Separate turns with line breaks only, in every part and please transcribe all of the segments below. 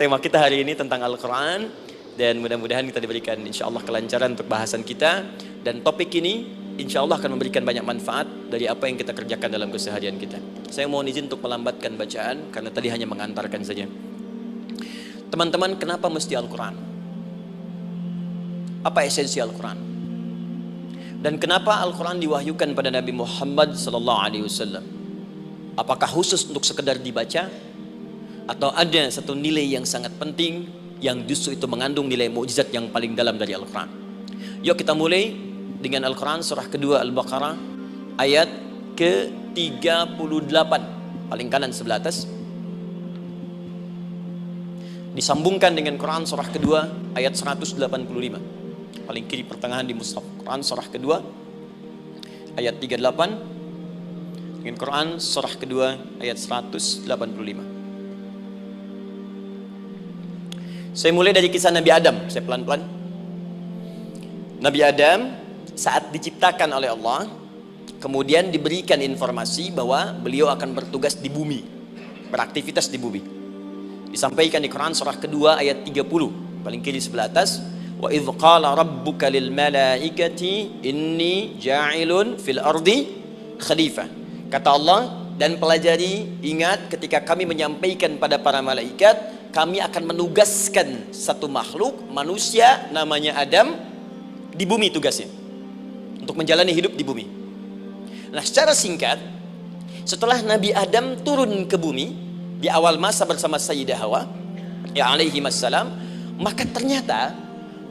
tema kita hari ini tentang Al-Quran. Dan mudah-mudahan kita diberikan insya Allah kelancaran untuk bahasan kita. Dan topik ini insya Allah akan memberikan banyak manfaat dari apa yang kita kerjakan dalam keseharian kita. Saya mohon izin untuk melambatkan bacaan karena tadi hanya mengantarkan saja. Teman-teman, kenapa mesti Al-Quran? Apa esensi Al-Quran? Dan kenapa Al-Quran diwahyukan pada Nabi Muhammad SAW? Apakah khusus untuk sekedar dibaca? Atau ada satu nilai yang sangat penting yang justru itu mengandung nilai mukjizat yang paling dalam dari Al-Quran? Yuk kita mulai dengan Al-Quran surah kedua Al-Baqarah ayat ke-38, paling kanan sebelah atas. Disambungkan dengan Quran surah kedua ayat 185, paling kiri pertengahan di mushaf. Quran surah kedua ayat 38 dengan Quran surah kedua ayat 185. Saya mulai dari kisah Nabi Adam. Saya pelan-pelan. Nabi Adam saat diciptakan oleh Allah, kemudian diberikan informasi bahwa beliau akan bertugas di bumi, beraktivitas di bumi. Disampaikan di Quran surah kedua ayat 30, paling kiri sebelah atas. Wa idh qala rabbuka lil malaikati inni ja'ilun fil ardi khalifah. Kata Allah, dan pelajari, ingat ketika kami menyampaikan pada para malaikat, kami akan menugaskan satu makhluk manusia namanya Adam di bumi tugasnya untuk menjalani hidup di bumi. Nah, secara singkat, setelah Nabi Adam turun ke bumi di awal masa bersama Sayyidah Hawa ya alaihi wassalam, maka ternyata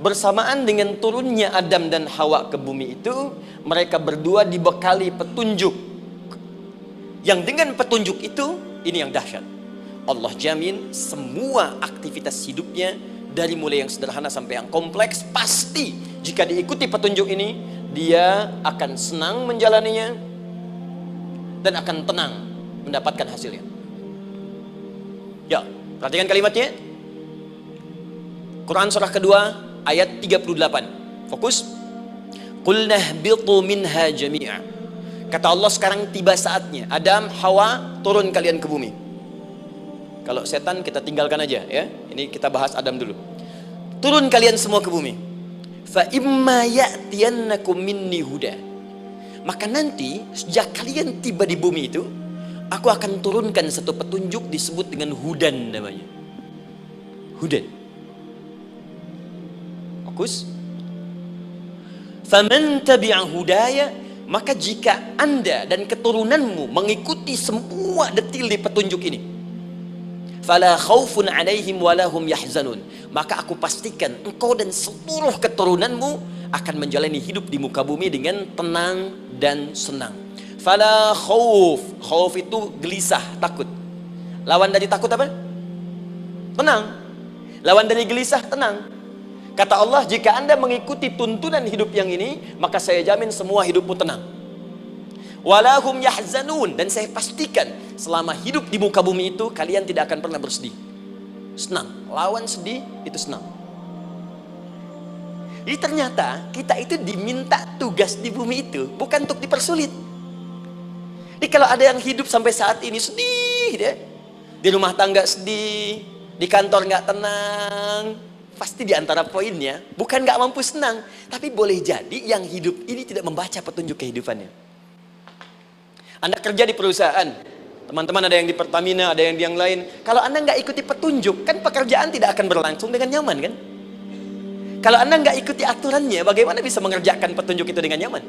bersamaan dengan turunnya Adam dan Hawa ke bumi itu, mereka berdua dibekali petunjuk. Yang dengan petunjuk itu, ini yang dahsyat, Allah jamin semua aktivitas hidupnya dari mulai yang sederhana sampai yang kompleks, pasti jika diikuti petunjuk ini, dia akan senang menjalaninya dan akan tenang mendapatkan hasilnya. Ya, perhatikan kalimatnya. Quran surah kedua ayat 38. Fokus. Qul nahbitu minha jami'a. Kata Allah, sekarang tiba saatnya Adam, Hawa, turun kalian ke bumi. Kalau setan kita tinggalkan aja ya. Ini kita bahas Adam dulu. Turun kalian semua ke bumi. Fa imma ya'tiyannakum minni huda. Maka nanti sejak kalian tiba di bumi itu, aku akan turunkan satu petunjuk disebut dengan hudan namanya. Hudan. Fokus. Faman tabi'a hudaya, maka jika Anda dan keturunanmu mengikuti semua detil di petunjuk ini, fala khaufun 'alaihim wala hum yahzanun, maka aku pastikan engkau dan seluruh keturunanmu akan menjalani hidup di muka bumi dengan tenang dan senang. Fala khauf, khauf itu gelisah, takut. Lawan dari takut apa? Tenang. Lawan dari gelisah, tenang. Kata Allah, jika Anda mengikuti tuntunan hidup yang ini, maka saya jamin semua hidupmu tenang. Walahum yahzanun, dan saya pastikan selama hidup di muka bumi itu kalian tidak akan pernah bersedih. Senang. Lawan sedih itu senang. Jadi ternyata kita itu diminta tugas di bumi itu bukan untuk dipersulit. Jadi kalau ada yang hidup sampai saat ini sedih deh, di rumah tangga sedih, di kantor nggak tenang, pasti di antara poinnya bukan nggak mampu senang, tapi boleh jadi yang hidup ini tidak membaca petunjuk kehidupannya. Anda kerja di perusahaan, teman-teman ada yang di Pertamina, ada yang di yang lain. Kalau Anda nggak ikuti petunjuk, kan pekerjaan tidak akan berlangsung dengan nyaman kan? Kalau Anda nggak ikuti aturannya, bagaimana bisa mengerjakan petunjuk itu dengan nyaman?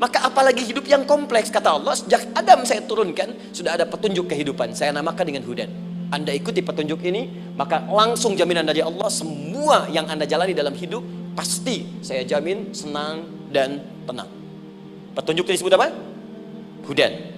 Maka apalagi hidup yang kompleks, kata Allah, sejak Adam saya turunkan, sudah ada petunjuk kehidupan, saya namakan dengan hudan. Anda ikuti petunjuk ini, maka langsung jaminan dari Allah, semua yang Anda jalani dalam hidup, pasti saya jamin senang dan tenang. Petunjuk ini disebut apa? Hudan.